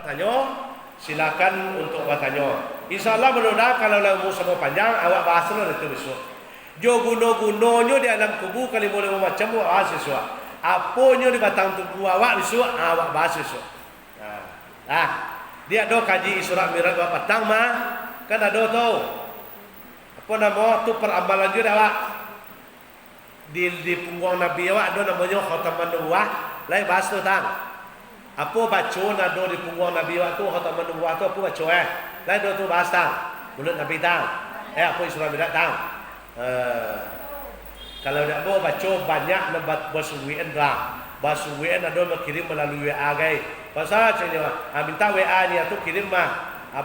bertanya, silakan untuk bertanya. InsyaAllah mudah-mudahan kalau umur sama panjang, awak bahas lah itu besok. Jo guna-gunanya di alam kubu kali boleh macam awak bahas besok. Apanya di batang tubuh awak besok, awak bahas besok. Dia ada kaji Isra Mi'raj awak petang mah, kan ada tu. Apa nama tu peramalan juga awak. Di punggung Nabi awak ada namanya khataman nubuwah, lain bahas tu tang. Apa baca nado di punggung Nabi awak tu khataman nubuwah tu apa baca lain do tu bahas tang. Mulut Nabi tang. Apa Isra Mi'raj tang. Kalau dak mau baca banyak nambat basuwian dah. Basuwian ada berkirim melalui WA gai. Pasal caknya minta WA ni tu kirim mah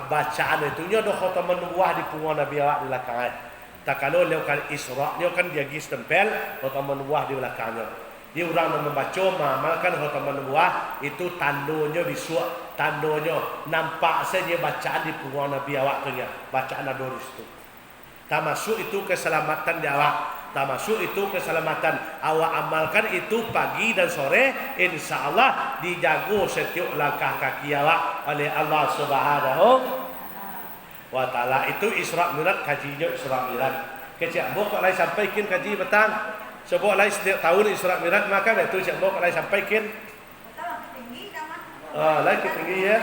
bacaan itunya do khataman nubuwah di punggung Nabi awak di belakang. Tak kalau lewat kan Isra, dia kan dia gis tempel khataman nubuwah di belakangnya. Dia orang yang membaca mengamalkan khataman nubuwah itu tandonya visual, tandonya nampak saja bacaan di punggung Nabi awak tu nya. Bacaan ada di situ. Termasuk itu keselamatan di awak. Termasuk itu keselamatan awak amalkan itu pagi dan sore, insya-Allah dijaga setiap langkah kaki awak oleh Allah Subhanahu wa taala. Itu Isra Mi'raj, kajinya Isra Mi'raj. Kecik mbok kok lain sampaikan kaji petang. Sebab lain setiap tahun Isra Mi'raj maka itu cik mbok kok lain sampaikan. Lain ketinggi ya.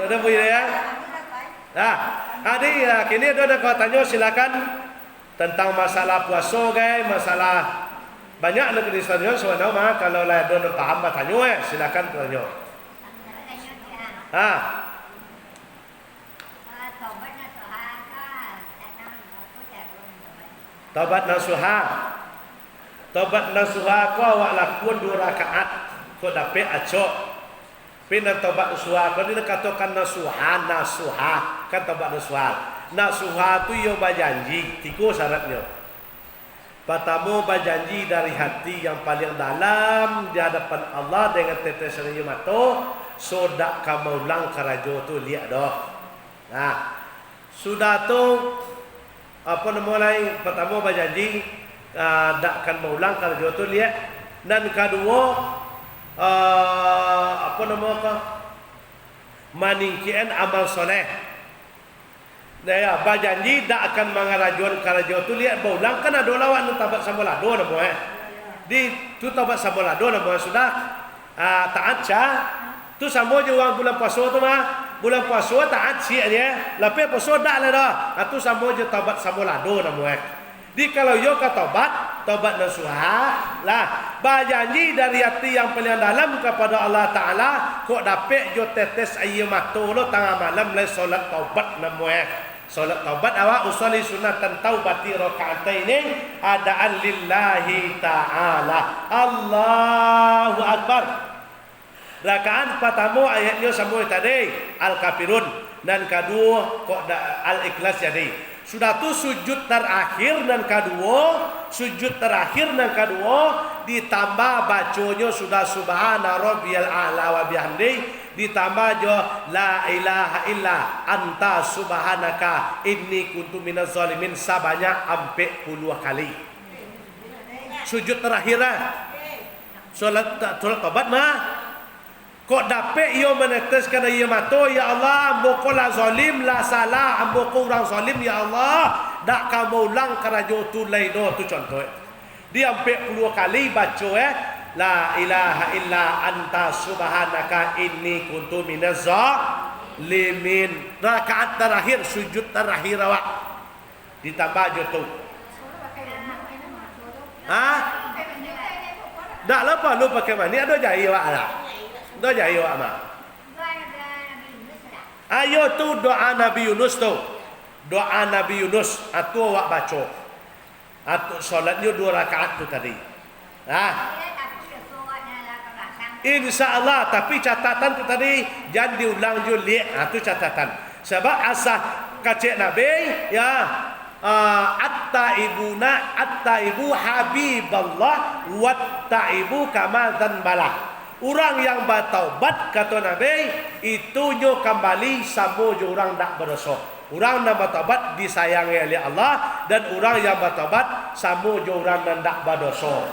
Ada boleh ya. Adik kini ada kau tanya silakan tentang masalah puasa guys, masalah banyak negeri tanya sebenarnya kalau lah ada paham tanya silakan tanya. Taubat nasuha. Taubat nasuha kau awak lakukan 2 rakaat kau dapat acok. Pindah taubat nasuha kau ni katakan nasuha kan taubat nasuha. Nasuha tu yo berjanji 3 syaratnya. Pertama berjanji dari hati yang paling dalam di hadapan Allah dengan tetes air mata, sodak kamu ulang karajo tu lihat dah. Sudah tu apa nama lain pertama berjanji dakkan maulang karajo tu lihat, dan kedua apa nama ka maningkian amal soleh. Daya berjanji tak akan mengarajuan karajo tu lihat baulang kan ada lawan tabat sambalado nama di tu tabat sambalado nama sudah taat ca tu sama je orang bulan puasa tu mah bulan puasa taat si dia lepas puasa dak lah dah tu sama je tabat sambalado nama di kalau yo ka taubat nasuha lah berjanji dari hati yang paling dalam kepada Allah Taala kok dapat yo tetes air mata lo tengah malam le solat taubat nama solat taubat awak usolli sunatan taubati rakaataini adaan lillahi ta'ala. Allahu akbar. Rakaat pertama ayatnya sama tadi Al-Kafirun, dan kedua kok Al-Ikhlas jadi. Sudah tu sujud terakhir dan kedua ditambah bacanya sudah subhana rabbiyal a'la wa bihamdi, ditambah jo la ilaha illa anta subhanaka inni kuntu minaz zalimin sebanyak 40 kali. Sujud terakhir solat taubat mah kok dapat ia meneteskan air mata, ya Allah ambo la zalim la salah, ambo orang zalim ya Allah dak kamu ulang karajo tu laino tu contoh dia 40 kali baca la ilaha illa anta subhanaka inni kuntu minaz zalimin. Rakaat terakhir sujud terakhir awak ditambah je tu dak lupa lu pakai mani ada jahil awak lah. Doa jahil awak mah. Ayo tu doa Nabi Yunus tu. Doa Nabi Yunus atau awak baca. Atau solatnya 2 rakaat tu tadi. InsyaAllah, tapi catatan tu tadi jangan diulang je tu catatan. Sebab asah kacik Nabi ya at-taibu habiballah wat-taibu kama dzanbalah. Orang yang bertaubat kata Nabi itu nyo kembali sama je orang tak berdosa. Orang yang bertaubat disayangi oleh Allah, dan orang yang bertaubat sama je orang yang tak berdosa.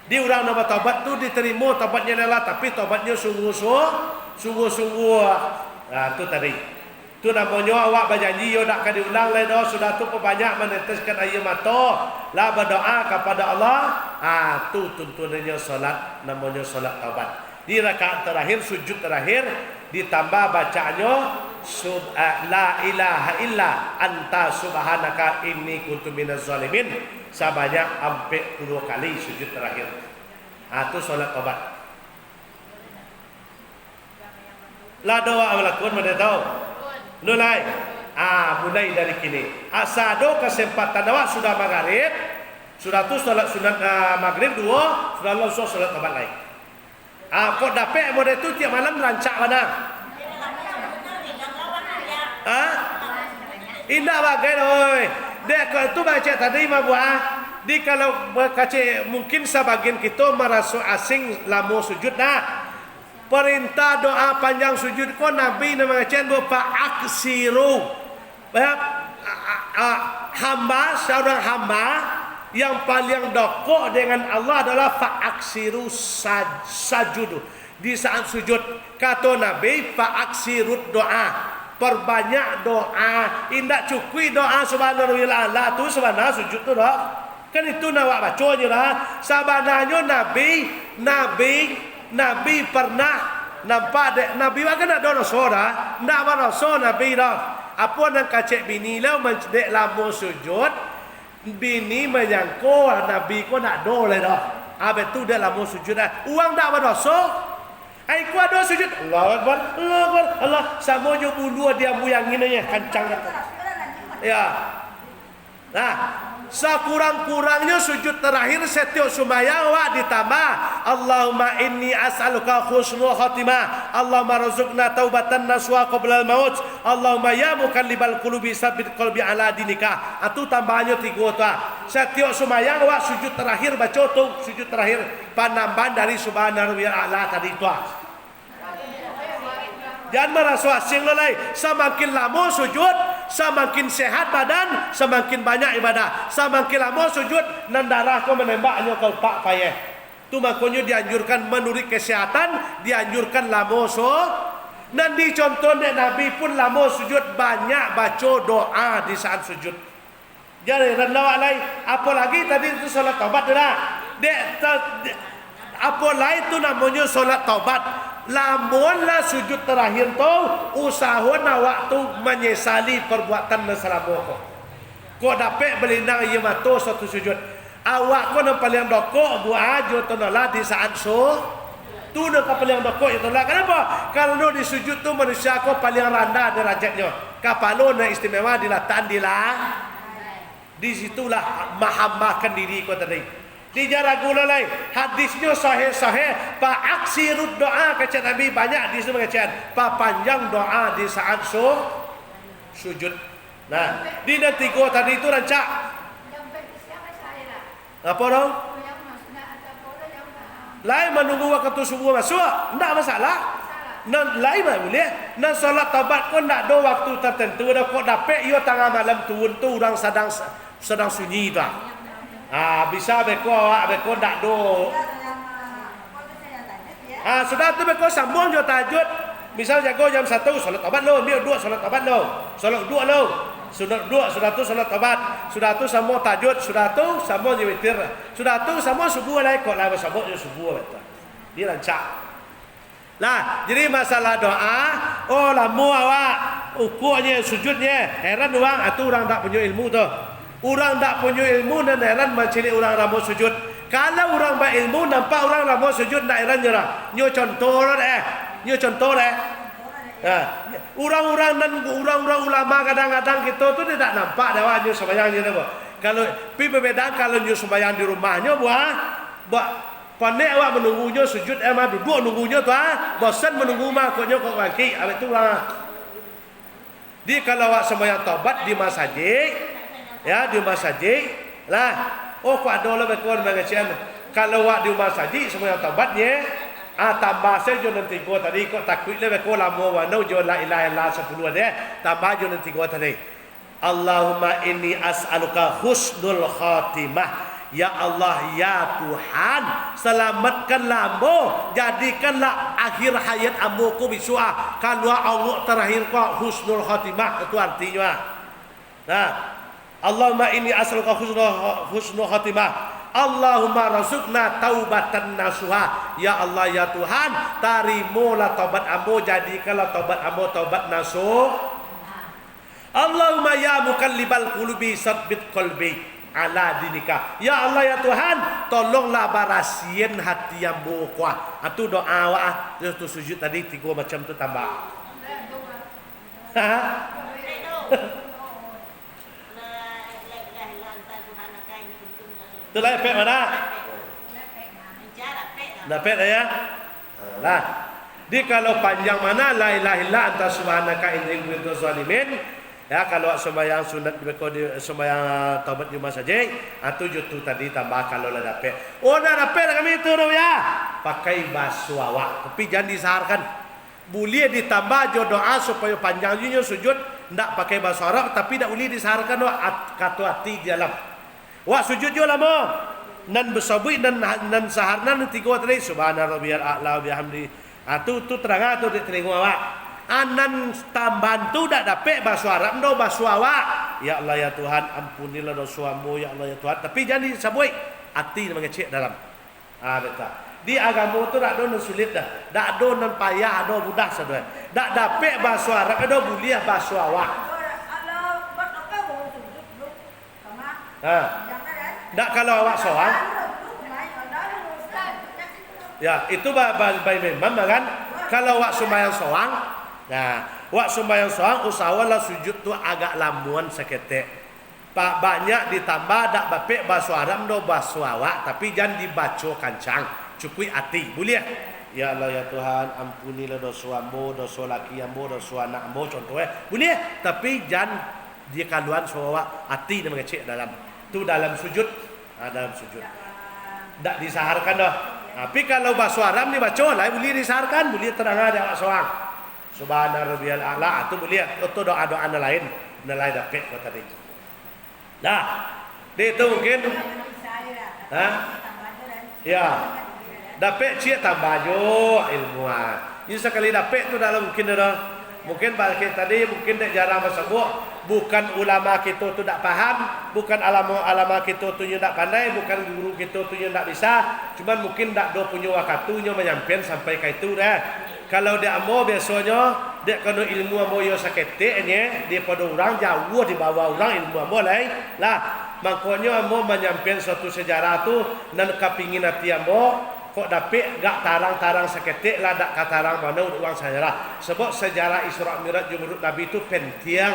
Di orang yang bertaubat tu diterima taubatnya Allah, tapi taubatnya sungguh-sungguh. Tu tadi. Tu namanya awak berjanji yo nak diulang lagi dah. Sudah tu perbanyak meneteskan air mata, lah berdoa kepada Allah. Tu tuntunannya solat, namanya solat taubat. Di rakaat terakhir, sujud terakhir ditambah bacanya la ilaha illa anta subhanaka inni kuntu minaz zalimin sebanyak hampir 10 kali sujud terakhir. Tu solat taubat. Lah doa melakun mana tahu? Mulai. Mulai dari kini. Asado kesempatan awak sudah maghrib, sudah tu solat sunat maghrib 2, sudah langsung solat taubat lain. Kok dapat model tu tiap malam rancak mana? Indah bagai oi. Dek tu baca tadi mah buah. Di kalau kace mungkin sebagian kita merasa asing lamu sujud dah. Perintah doa panjang sujud ko Nabi nama ngacen fa aksiru. Hamba seorang hamba yang paling dokok dengan Allah adalah fa'aksiru sajudu. Di saat sujud kata Nabi fa'aksirut doa, perbanyak doa. Indak cukui doa subhanahu wa ta'ala tu sebenarnya sujud tu dah. Kan itu nawak baca je lah. Sebenarnya Nabi pernah nampak dek Nabi wa kan ada rasul dah. Ndak ada rasul Nabi dah. Apa nak kacek bini lah mencedek lamu sujud. Bini menyangko Nabi ko nak do le dah. Betul dah lamu sujud dah. Uang tak berdosa. Ai ku ada sujud. Allahu akbar. Allahu akbar. Allah sama jo bulu dia buyang ini kencang. Ya. Nah, sekurang-kurangnya sujud terakhir setiap sembahyang wa ditambah Allahumma inni as'aluka husnul khatimah, Allahumma rzuqna taubatan nasuha qabla al-maut, Allahumma ya mukallibal qulubi tsabbit qalbi ala dinika. Itu tambahannya 3 tu. Setiap sembahyang wa sujud terakhir baca tu sujud terakhir penambahan dari subhanahu wa ta'ala tadi tu. Jangan merasa asing lelai. Semakin lama sujud, semakin sehat badan, semakin banyak ibadah. Semakin lama sujud, nan darah kau menembaknya kau tak payah. Tu makanya dianjurkan menurut kesehatan, dianjurkan lama so. Dan dicontohnya Nabi pun lama sujud banyak baca doa di saat sujud. Jadi rendah alai. Apalagi tadi itu solat taubat dah. Apalagi itu namanya solat taubat. Lamunlah sujud terakhir tu usahawan waktu menyesali perbuatan selama kau dapat berlindang ia mata satu sujud awak kau yang paling dokok buat aja tu lah di saat so tu nak paling dokok itu lah. Kenapa? Kalau di sujud tu manusia kau paling rendah derajatnya, kapalo na istimewa dilatan dilah di situlah mahamahkan diri kau tadi. Dijaragu lalai hadisnya sahih pa aksirut doa kata Nabi banyak di situ mengatakan pa panjang doa di saat sujud. Nah, di nanti gua tadi itu rancak apa dong? Lain menunggu waktu subuh masuk, tidak masalah. Nan lain boleh. Nan solat taubat kau tidak ada waktu tertentu. Dah kau dapat ia tengah malam turun tu orang sedang sunyi dah. Bisa beko awak beko ndak do. Sudah tu beko sambung jo tahajud. Misal jago jam 1 solat taubat lo, dia 2 solat taubat lo. Solat 2 lo. Sudah 2 sudah tu solat taubat. Sudah tu sambung tahajud, sudah tu sambung witir. Sudah tu sambung subuh lah kok lah sambung subuh betul. Dia rancak. Lah, jadi masalah doa, lamu awak ukurnya sujudnya heran orang tak punya ilmu tu. Orang tak punya ilmu dan heran mencari orang ramu sujud. Kalau orang berilmu nampak orang ramu sujud tak heran je lah. Nyo contoh lah. Orang-orang ulama kadang-kadang kita tu tidak nampak dah nyo sembahyang je dah. Kalau pi berbeda kalau nyo sembahyang di rumahnya buat pandai awak menunggunya sujud duduk nunggunya tu bosan menunggu mah koknya kok bangkit habis tu lah. Di kalau awak sembahyang taubat di masjid ya di masjid lah kok ada lah bekon mengacian kalau wak di masjid semua yang taubatnya tambah saja nanti gua tadi kok takut le bekon lamo wa no jo la ilaha illallah 10 deh tambah jo nanti gua tadi Allahumma inni as'aluka husnul khatimah Ya Allah, ya Tuhan, selamatkanlah ambo, jadikanlah akhir hayat ambo ku bisua. Kalau Allah terakhir ku husnul khatimah, itu artinya. Nah, Allahumma inni as'aluka husnul khatimah. Allahumma razukna taubatan nasuha. Ya Allah, ya Tuhan, tarimulah taubat ambo, jadikanlah taubat ambo taubat nasuh. Allahumma ya mukallibal qulubi sabbit qalbi ala dinika. Ya Allah, ya Tuhan, tolonglah barasien hati yang kuat. Itu doa awak itu sujud tadi 3 macam tu tambah. Tu lah pek mana? Dah pek ya? Lah. Di kalau panjang mana la ilaha illa anta subhanaka inni kuntu zalimin. Ya, kalau sembahyang sunat sembahyang taubat cuma saja, atau jutu tadi tambah kalau lah dapat. Oh, dah dapat kami itu ya. Pakai basuh awak, tapi jangan disaharkan. Boleh ditambah jo doa supaya panjangnya sujud, ndak pakai basuh awak, tapi ndak boleh disaharkan kata hati di dalam. Wah sujud jo lah mo. Nan bersabui nan saharnan 3 tadi subhana rabbiyal a'la bihamdi. Atu tu terang tu di telinga awak. Anan tambahan tu dak dapat bahasa Arab do bahasa awak. Ya Allah, ya Tuhan, ampunilah dosamu, ya Allah, ya Tuhan. Tapi jangan disabui hati mengecek dalam. Betul. Di agama tu dak do sulit dah. Dak do nan payah do mudah saudara. Dak dapat bahasa Arab do boleh bahasa awak. Dak kalau awak soal. Ya, itu baik memang kan. Kalau awak sembahyang soang, nah, wak sembahyang soang usahalah sujud tu agak lamuan seketek. Pak banyak ditambah dak bapek bahasa Arab do bahasa awak, tapi jangan dibaca kancang, cukup hati, boleh? Ya Allah, ya Tuhan, ampunilah dosa ambo, dosa laki ambo, dosa anak ambo, contohnya, boleh? Tapi jangan dia kaluan soal hati dan mengecek dalam. Tu dalam sujud, dalam sujud. Dak disaharkan dah. Tapi kalau bahasa Arab dibaca lah boleh disaharkan, boleh terang ada awak soang. Subhana rabbiyal a'la itu boleh. Itu doa-doa lain dapat kata tadi. Nah, dia itu mungkin ya. Dapat cia tambah jo ilmuan. Ini sekali dapat tu dalam mungkin dah. Mungkin balik tadi mungkin tak jarang bersebut. Bukan ulama kita tu tak faham, bukan ulama kita tu yang tak pandai, bukan guru kita tu yang tak bisa. Cuma mungkin tak do punya wakatunya menyampaikan sampai ke itu dah. Kalau dia amo biasanya dia kena ilmu amo yo saketeknya, dia pada orang jauh di bawah orang ilmu amo lain. Lah, makanya amo menyampaikan suatu sejarah tu dan kepingin hati amo kok dapat gak tarang-tarang seketik lah dak katarang mana uang sejarah. Sebab sejarah Isra Mi'raj menurut Nabi itu penting.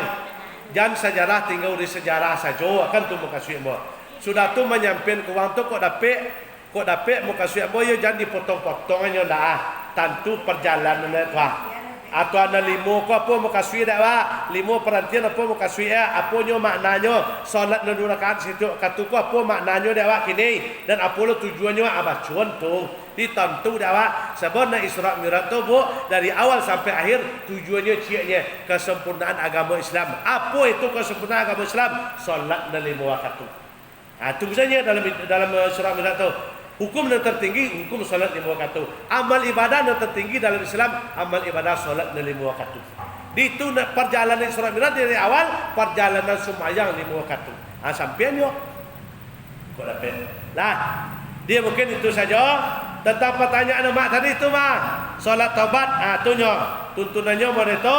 Jangan sejarah tinggal di sejarah saja akan tu muka suik mo. Sudah tu menyampaikan ke wang tu kok dapat muka suik mo yo jangan dipotong-potong aja dah. Tentu perjalanan tu. Atau ada 5 ko apa muka suik dak wa? 5 perantian apa muka suik apa nyo maknanya? Salat 2 rakaat situ katu ko apa maknanya dak wa kini dan apa lo tujuannya apa contoh ditentu dak wa sebab na Isra Mi'raj tu bu dari awal sampai akhir tujuannya ciaknya kesempurnaan agama Islam. Apa itu kesempurnaan agama Islam? Salat 5 waktu. Itu saja dalam Isra Mi'raj tu. Hukum yang tertinggi hukum salat 5 waktu. Amal ibadah yang tertinggi dalam Islam amal ibadah salat 5 waktu. Di itu perjalanan Isra Mi'raj dari awal perjalanan sembahyang 5 waktu. Sampai yo. Kok dapat. Lah, dia mungkin itu saja. Tentang pertanyaan mak tadi itu mah. Salat taubat tu nyo. Tuntunannya moreto,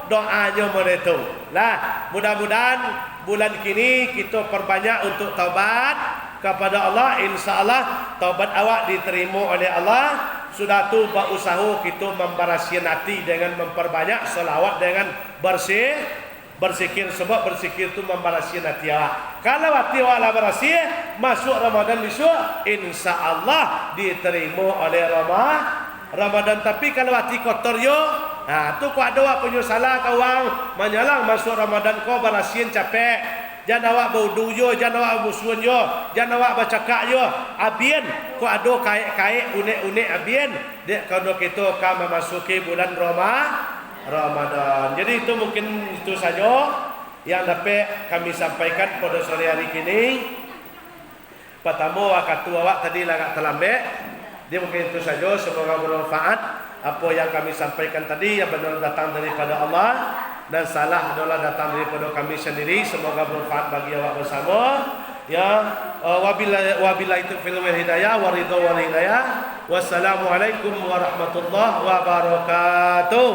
doanya moreto. Lah, mudah-mudahan bulan kini kita perbanyak untuk taubat kepada Allah, insya-Allah taubat awak diterima oleh Allah. Sudah tu berusaha kita memberasihan hati dengan memperbanyak selawat dengan berzikir sebab berzikir tu memberasihan hati awak. Kalau hati awak lah bersih, masuk Ramadan besok insya-Allah diterima oleh Ramadan. Tapi kalau hati kotor yo, tu kau ada awak punya salah kawang menyalang masuk Ramadan kau berasihin capek. Jangan awak baudu yo, jangan awak musuhan yo, jangan awak bercakap yo. Abien, kau ada kait-kait unik-unik abien. Dek kalau kita akan memasuki bulan Ramadan. Jadi itu mungkin itu saja yang dapat kami sampaikan pada sore hari ini. Pertama akak tua awak tadi agak terlambat. Dia mungkin itu saja, semoga bermanfaat. Apa yang kami sampaikan tadi yang benar datang daripada Allah dan salah adalah datang daripada kami sendiri. Semoga bermanfaat bagi awak bersama. Ya, wabillahi taufiq wal hidayah wa ridha wal hidayah. Wassalamualaikum warahmatullahi wabarakatuh.